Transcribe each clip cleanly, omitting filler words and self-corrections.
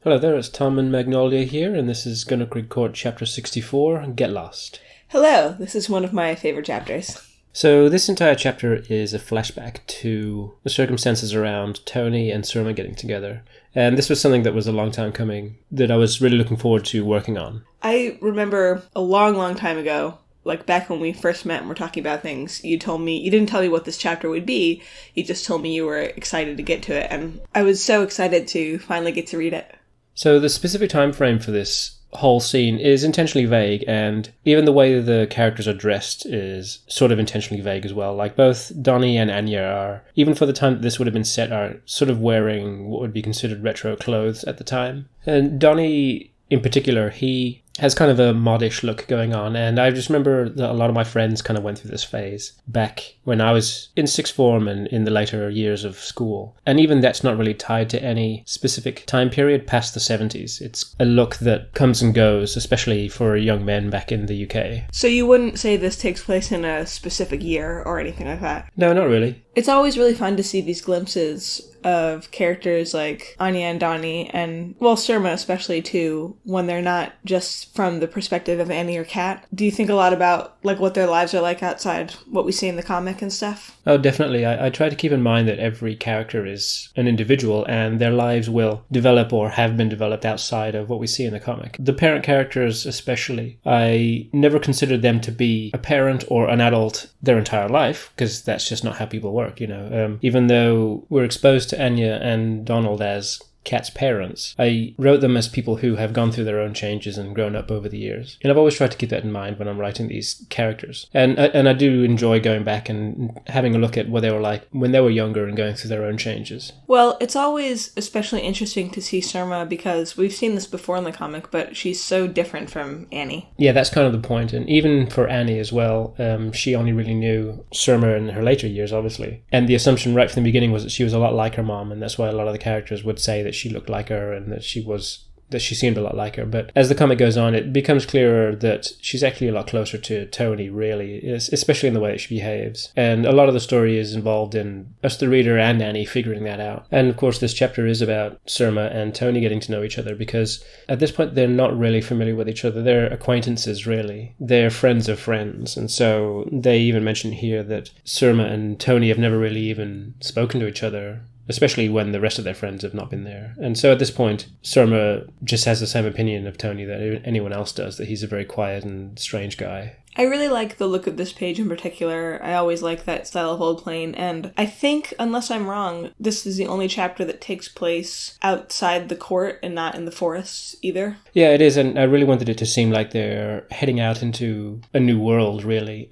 Hello there, it's Tom and Magnolia here, and this is Gunnerkrigg Court Chapter 64, Get Lost. Hello, this is one of my favorite chapters. So this entire chapter is a flashback to the circumstances around Tony and Surma getting together. And this was something that was a long time coming, that I was really looking forward to working on. I remember a long time ago, like back when we first met and were talking about things, you didn't tell me what this chapter would be, you just told me you were excited to get to it, and I was so excited to finally get to read it. So the specific time frame for this whole scene is intentionally vague, and even the way the characters are dressed is sort of intentionally vague as well. Like both Donnie and Anya are, even for the time that this would have been set, are sort of wearing what would be considered retro clothes at the time. And Donnie in particular, he has kind of a modish look going on, and I just remember that a lot of my friends kind of went through this phase back when I was in sixth form and in the later years of school. And even that's not really tied to any specific time period past the 70s. It's a look that comes and goes, especially for young men back in the UK. So you wouldn't say this takes place in a specific year or anything like that? No, not really. It's always really fun to see these glimpses of characters like Anya and Donnie, and, well, Surma especially too, when they're not just from the perspective of Annie or Kat. Do you think a lot about like what their lives are like outside what we see in the comic and stuff? Oh, definitely. I try to keep in mind that every character is an individual and their lives will develop or have been developed outside of what we see in the comic. The parent characters especially, I never considered them to be a parent or an adult their entire life, because that's just not how people work, you know. Even though we're exposed to Anya and Donald as Kat's parents, I wrote them as people who have gone through their own changes and grown up over the years. And I've always tried to keep that in mind when I'm writing these characters. And I do enjoy going back and having a look at what they were like when they were younger and going through their own changes. Well, it's always especially interesting to see Surma because we've seen this before in the comic, but she's so different from Annie. Yeah, that's kind of the point. And even for Annie as well, she only really knew Surma in her later years, obviously. And the assumption right from the beginning was that she was a lot like her mom, and that's why a lot of the characters would say that she looked like her and that she seemed a lot like her. But as the comic goes on, it becomes clearer that she's actually a lot closer to Tony, really, especially in the way that she behaves. And a lot of the story is involved in us, the reader, and Annie figuring that out. And of course, this chapter is about Surma and Tony getting to know each other, because at this point, they're not really familiar with each other. They're acquaintances, really. They're friends of friends. And so they even mention here that Surma and Tony have never really even spoken to each other, especially when the rest of their friends have not been there. And so at this point, Surma just has the same opinion of Tony that anyone else does, that he's a very quiet and strange guy. I really like the look of this page in particular. I always like that style of old plane, and I think, unless I'm wrong, this is the only chapter that takes place outside the court and not in the forests either. Yeah, it is, and I really wanted it to seem like they're heading out into a new world, really.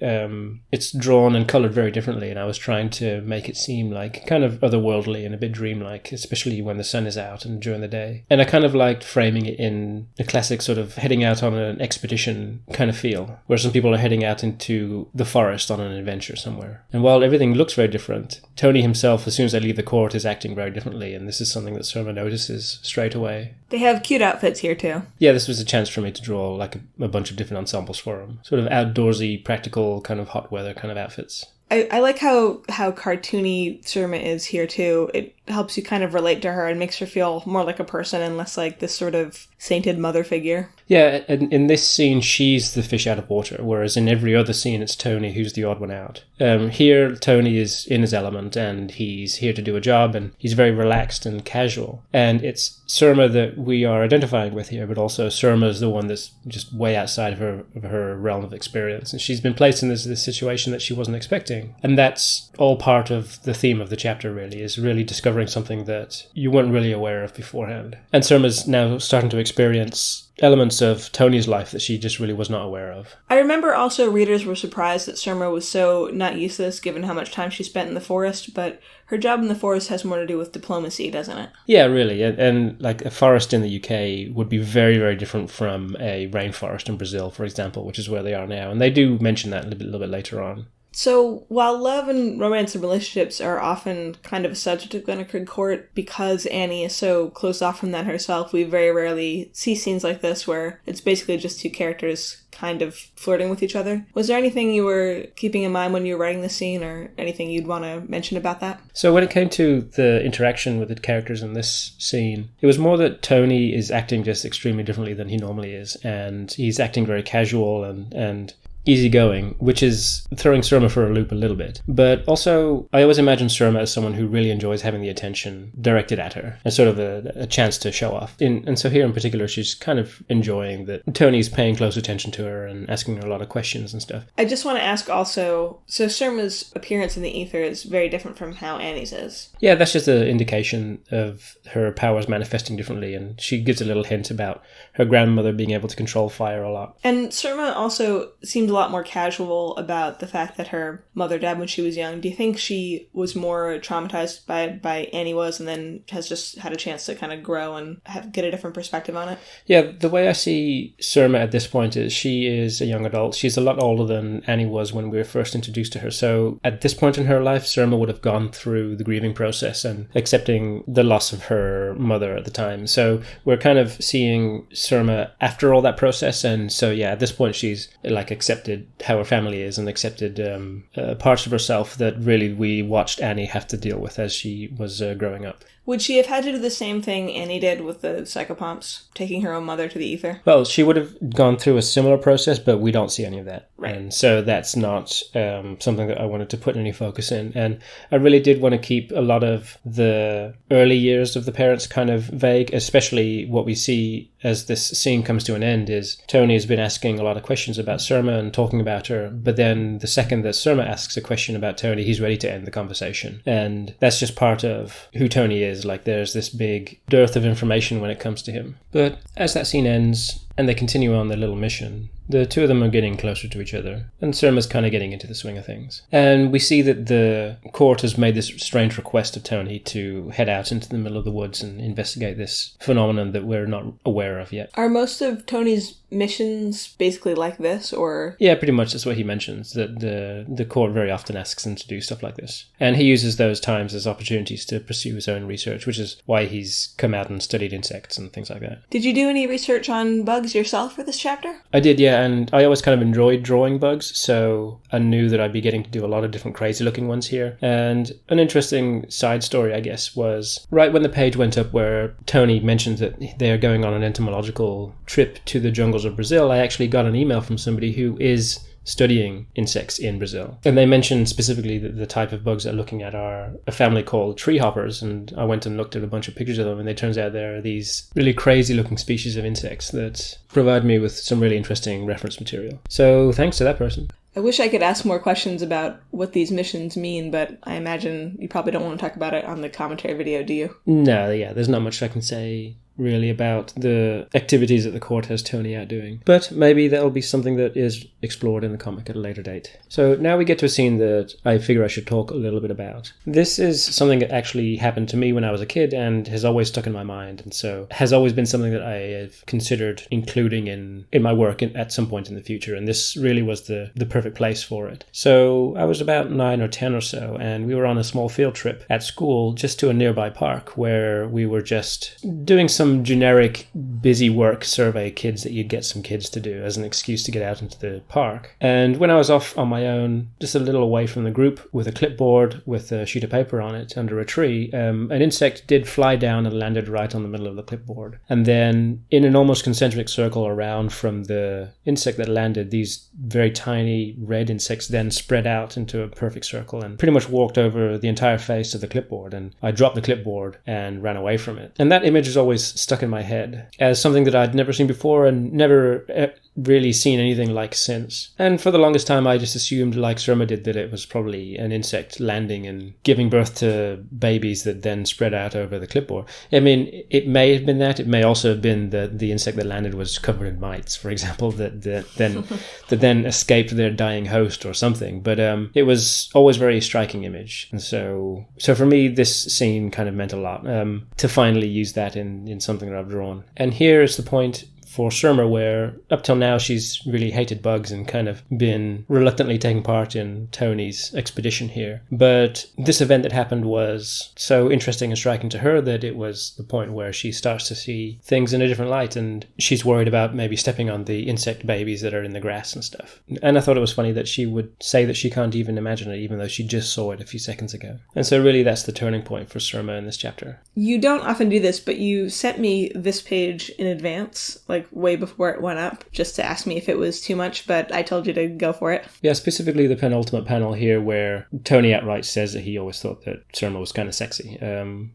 It's drawn and coloured very differently, and I was trying to make it seem like kind of otherworldly and a bit dreamlike, especially when the sun is out and during the day. And I kind of liked framing it in the classic sort of heading out on an expedition kind of feel, where some people are heading out into the forest on an adventure somewhere. And while everything looks very different, Tony himself, as soon as they leave the court, is acting very differently, and this is something that Surma notices straight away. They have cute outfits here too. Yeah, this was a chance for me to draw like a bunch of different ensembles for them. Sort of outdoorsy, practical, kind of hot weather kind of outfits. I like how cartoony Surma is here too. It helps you kind of relate to her and makes her feel more like a person and less like this sort of sainted mother figure. Yeah, and in this scene, she's the fish out of water, whereas in every other scene, it's Tony who's the odd one out. Here, Tony is in his element, and he's here to do a job, and he's very relaxed and casual. And it's Surma that we are identifying with here, but also Surma is the one that's just way outside of her realm of experience. And she's been placed in this situation that she wasn't expecting. And that's all part of the theme of the chapter, really, is really discovering something that you weren't really aware of beforehand. And Surma's now starting to experience elements of Tony's life that she just really was not aware of. I remember also readers were surprised that Surma was so not used to this given how much time she spent in the forest, but her job in the forest has more to do with diplomacy, doesn't it? Yeah, really. And like a forest in the UK would be very, very different from a rainforest in Brazil, for example, which is where they are now. And they do mention that a little bit later on. So, while love and romance and relationships are often kind of a subject of Gunnerkrigg Court, because Annie is so closed off from that herself, we very rarely see scenes like this where it's basically just two characters kind of flirting with each other. Was there anything you were keeping in mind when you were writing the scene, or anything you'd want to mention about that? So when it came to the interaction with the characters in this scene, it was more that Tony is acting just extremely differently than he normally is, and he's acting very casual and easygoing, which is throwing Surma for a loop a little bit. But also, I always imagine Surma as someone who really enjoys having the attention directed at her, as sort of a chance to show off. And so here in particular, she's kind of enjoying that Tony's paying close attention to her and asking her a lot of questions and stuff. I just want to ask also, so Surma's appearance in the ether is very different from how Annie's is. Yeah, that's just an indication of her powers manifesting differently, and she gives a little hint about her grandmother being able to control fire a lot. And Surma also seemed a lot more casual about the fact that her mother died when she was young. Do you think she was more traumatized by Annie was, and then has just had a chance to kind of grow and get a different perspective on it? Yeah, the way I see Surma at this point is she is a young adult. She's a lot older than Annie was when we were first introduced to her. So at this point in her life, Surma would have gone through the grieving process and accepting the loss of her mother at the time. So we're kind of seeing Surma after all that process. And so, yeah, at this point, she's like accepted how her family is and accepted parts of herself that really we watched Annie have to deal with as she was growing up. Would she have had to do the same thing Annie did with the psychopomps, taking her own mother to the ether? Well, she would have gone through a similar process, but we don't see any of that. Right. And so that's not something that I wanted to put any focus in. And I really did want to keep a lot of the early years of the parents kind of vague, especially what we see as this scene comes to an end is Tony has been asking a lot of questions about Surma and talking about her, but then the second that Surma asks a question about Tony, he's ready to end the conversation. And that's just part of who Tony is. Like, there's this big dearth of information when it comes to him. But as that scene ends and they continue on their little mission, the two of them are getting closer to each other, and Surma's kind of getting into the swing of things. And we see that the court has made this strange request of Tony to head out into the middle of the woods and investigate this phenomenon that we're not aware of yet. Are most of Tony's missions basically like this, or...? Yeah, pretty much that's what he mentions, that the court very often asks him to do stuff like this. And he uses those times as opportunities to pursue his own research, which is why he's come out and studied insects and things like that. Did you do any research on bugs yourself for this chapter? I did, yeah, and I always kind of enjoyed drawing bugs, so I knew that I'd be getting to do a lot of different crazy-looking ones here. And an interesting side story, I guess, was right when the page went up where Tony mentioned that they're going on an entomological trip to the jungles of Brazil, I actually got an email from somebody who is studying insects in Brazil. And they mentioned specifically that the type of bugs they're looking at are a family called tree hoppers, and I went and looked at a bunch of pictures of them, and it turns out there are these really crazy looking species of insects that provide me with some really interesting reference material. So thanks to that person. I wish I could ask more questions about what these missions mean, but I imagine you probably don't want to talk about it on the commentary video, do you? No, yeah, there's not much I can say really about the activities that the court has Tony out doing. But maybe that'll be something that is explored in the comic at a later date. So now we get to a scene that I figure I should talk a little bit about. This is something that actually happened to me when I was a kid and has always stuck in my mind, and so has always been something that I have considered including in my work at some point in the future, and this really was the perfect place for it. So I was about 9 or 10 or so, and we were on a small field trip at school just to a nearby park where we were just doing some generic busy work survey kids that you'd get some kids to do as an excuse to get out into the park. And when I was off on my own, just a little away from the group with a clipboard with a sheet of paper on it under a tree, an insect did fly down and landed right on the middle of the clipboard. And then in an almost concentric circle around from the insect that landed, these very tiny red insects then spread out into a perfect circle and pretty much walked over the entire face of the clipboard. And I dropped the clipboard and ran away from it. And that image is always stuck in my head as something that I'd never seen before and never really seen anything like since. And for the longest time I just assumed, like Surma did, that it was probably an insect landing and giving birth to babies that then spread out over the clipboard. I mean, it may have been that. It may also have been that the insect that landed was covered in mites, for example, that then escaped their dying host or something. But it was always a very striking image. And so for me, this scene kind of meant a lot, to finally use that in something that I've drawn. And here is the point for Surma, where up till now she's really hated bugs and kind of been reluctantly taking part in Tony's expedition here. But this event that happened was so interesting and striking to her that it was the point where she starts to see things in a different light, and she's worried about maybe stepping on the insect babies that are in the grass and stuff. And I thought it was funny that she would say that she can't even imagine it, even though she just saw it a few seconds ago. And so really that's the turning point for Surma in this chapter. You don't often do this, but you sent me this page in advance, like way before it went up, just to ask me if it was too much, but I told you to go for it. Yeah, specifically the penultimate panel here where Tony outright says that he always thought that Surma was kind of sexy.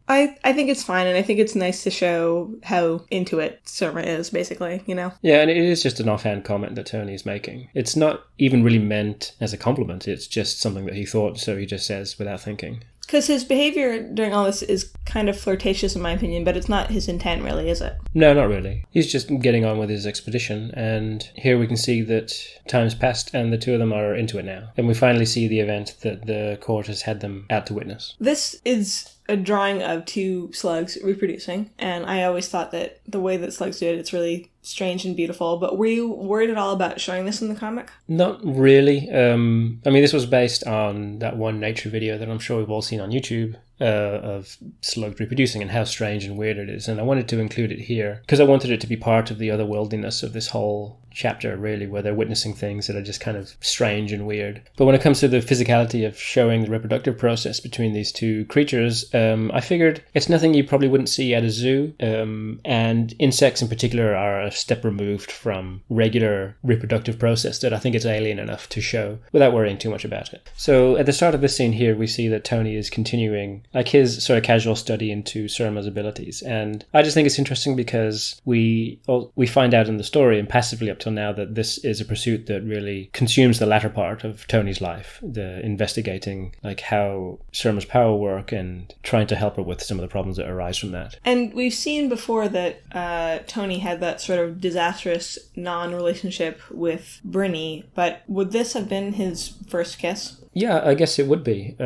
I think it's fine, and I think it's nice to show how into it Surma is, basically, you know? Yeah, and it is just an offhand comment that Tony is making. It's not even really meant as a compliment. It's just something that he thought, so he just says without thinking. Because his behavior during all this is kind of flirtatious in my opinion, but it's not his intent really, is it? No, not really. He's just getting on with his expedition, and here we can see that time's passed and the two of them are into it now. And we finally see the event that the court has had them out to witness. This is a drawing of two slugs reproducing, and I always thought that the way that slugs do it, it's really strange and beautiful. But were you worried at all about showing this in the comic? Not really. I mean, this was based on that one nature video that I'm sure we've all seen on YouTube of slugs reproducing and how strange and weird it is. And I wanted to include it here because I wanted it to be part of the otherworldliness of this whole chapter, really, where they're witnessing things that are just kind of strange and weird. But when it comes to the physicality of showing the reproductive process between these two creatures, I figured it's nothing you probably wouldn't see at a zoo, and insects in particular are a step removed from regular reproductive process that I think it's alien enough to show without worrying too much about it. So at the start of this scene here, we see that Tony is continuing like his sort of casual study into Surma's abilities, and I just think it's interesting because we find out in the story and passively up till now that this is a pursuit that really consumes the latter part of Tony's life, the investigating like how Surma's power work and trying to help her with some of the problems that arise from that. And we've seen before that Tony had that sort of disastrous non-relationship with Brynny, but would this have been his first kiss? Yeah, I guess it would be.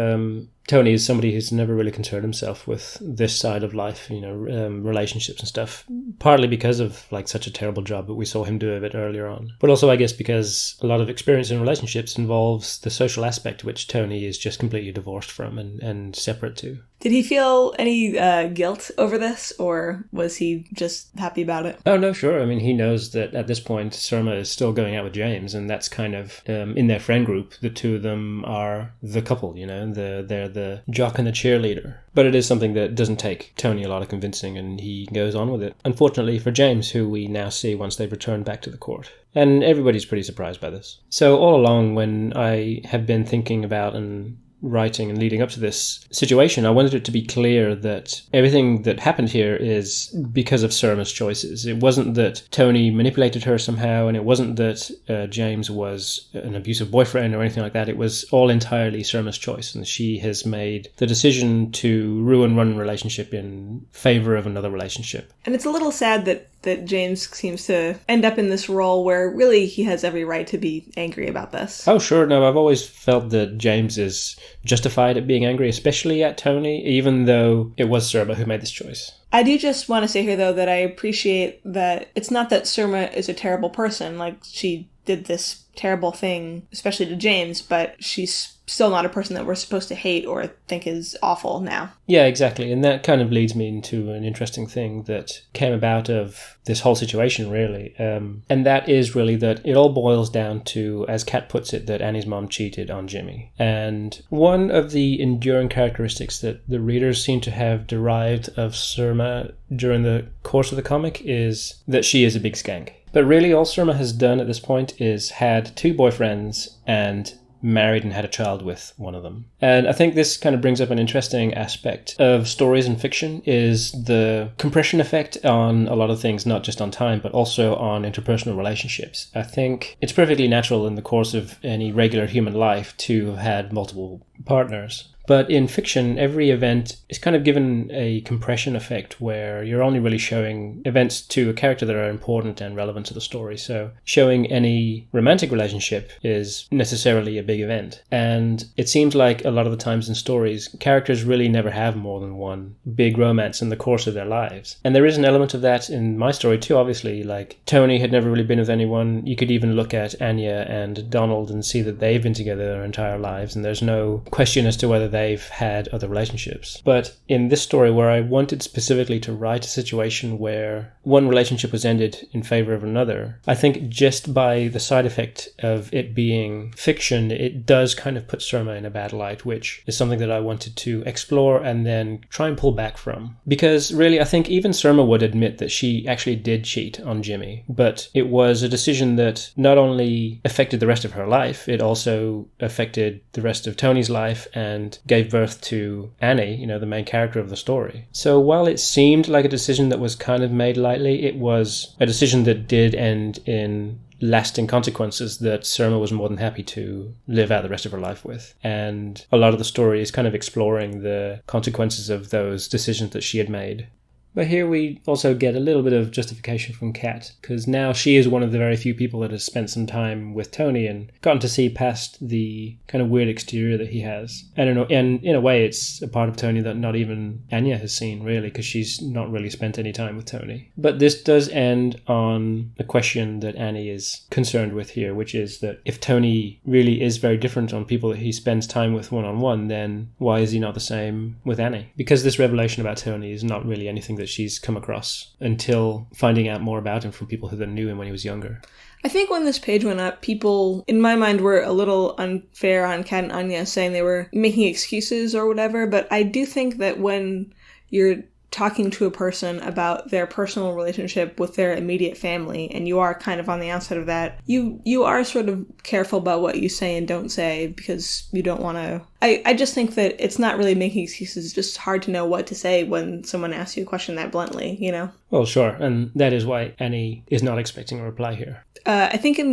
Tony is somebody who's never really concerned himself with this side of life, relationships and stuff, partly because of like such a terrible job that we saw him do a bit earlier on. But also, I guess, because a lot of experience in relationships involves the social aspect, which Tony is just completely divorced from and separate to. Did he feel any guilt over this, or was he just happy about it? Oh, no, sure. I mean, he knows that at this point, Surma is still going out with James, and that's kind of, in their friend group, the two of them are the couple, they're the jock and the cheerleader. But it is something that doesn't take Tony a lot of convincing, and he goes on with it. Unfortunately for James, who we now see once they've returned back to the court. And everybody's pretty surprised by this. So all along, when I have been thinking about and writing and leading up to this situation, I wanted it to be clear that everything that happened here is because of Surma's choices. It wasn't that Tony manipulated her somehow, and it wasn't that James was an abusive boyfriend or anything like that. It was all entirely Surma's choice, and she has made the decision to ruin one relationship in favor of another relationship. And it's a little sad that James seems to end up in this role where really he has every right to be angry about this. Oh, sure. No, I've always felt that James is justified at being angry, especially at Tony, even though it was Surma who made this choice. I do just want to say here, though, that I appreciate that it's not that Surma is a terrible person, like she did this terrible thing, especially to James, but she's still not a person that we're supposed to hate or think is awful now. Yeah, exactly. And that kind of leads me into an interesting thing that came about of this whole situation, really. And that is really that it all boils down to, as Kat puts it, that Annie's mom cheated on Jimmy. And one of the enduring characteristics that the readers seem to have derived of Surma during the course of the comic is that she is a big skank. But really all Surma has done at this point is had two boyfriends and married and had a child with one of them. And I think this kind of brings up an interesting aspect of stories and fiction, is the compression effect on a lot of things, not just on time, but also on interpersonal relationships. I think it's perfectly natural in the course of any regular human life to have had multiple partners. But in fiction, every event is kind of given a compression effect where you're only really showing events to a character that are important and relevant to the story. So showing any romantic relationship is necessarily a big event. And it seems like a lot of the times in stories, characters really never have more than one big romance in the course of their lives. And there is an element of that in my story too, obviously. Like, Tony had never really been with anyone. You could even look at Anya and Donald and see that they've been together their entire lives, and there's no question as to whether they've had other relationships. But in this story, where I wanted specifically to write a situation where one relationship was ended in favor of another, I think just by the side effect of it being fiction, it does kind of put Surma in a bad light, which is something that I wanted to explore and then try and pull back from. Because really, I think even Surma would admit that she actually did cheat on Jimmy, but it was a decision that not only affected the rest of her life, it also affected the rest of Tony's life and gave birth to Annie, you know, the main character of the story. So while it seemed like a decision that was kind of made lightly, it was a decision that did end in lasting consequences that Surma was more than happy to live out the rest of her life with. And a lot of the story is kind of exploring the consequences of those decisions that she had made. But here we also get a little bit of justification from Kat, because now she is one of the very few people that has spent some time with Tony and gotten to see past the kind of weird exterior that he has. I don't know, and in a way it's a part of Tony that not even Anya has seen, really, because she's not really spent any time with Tony. But this does end on a question that Annie is concerned with here, which is that if Tony really is very different on people that he spends time with one-on-one, then why is he not the same with Annie? Because this revelation about Tony is not really anything that she's come across until finding out more about him from people who knew him when he was younger. I think when this page went up, people, in my mind, were a little unfair on Kat and Anya, saying they were making excuses or whatever, but I do think that when you're talking to a person about their personal relationship with their immediate family, and you are kind of on the outside of that, you are sort of careful about what you say and don't say, because you don't want to... I just think that it's not really making excuses, it's just hard to know what to say when someone asks you a question that bluntly, you know? Well, sure, and that is why Annie is not expecting a reply here. I think in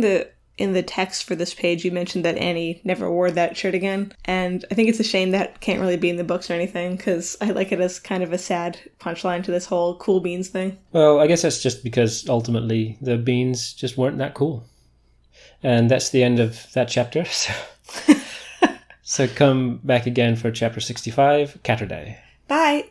the text for this page, you mentioned that Annie never wore that shirt again. And I think it's a shame that can't really be in the books or anything, because I like it as kind of a sad punchline to this whole cool beans thing. Well, I guess that's just because ultimately the beans just weren't that cool. And that's the end of that chapter. So come back again for chapter 65, Catterday. Bye!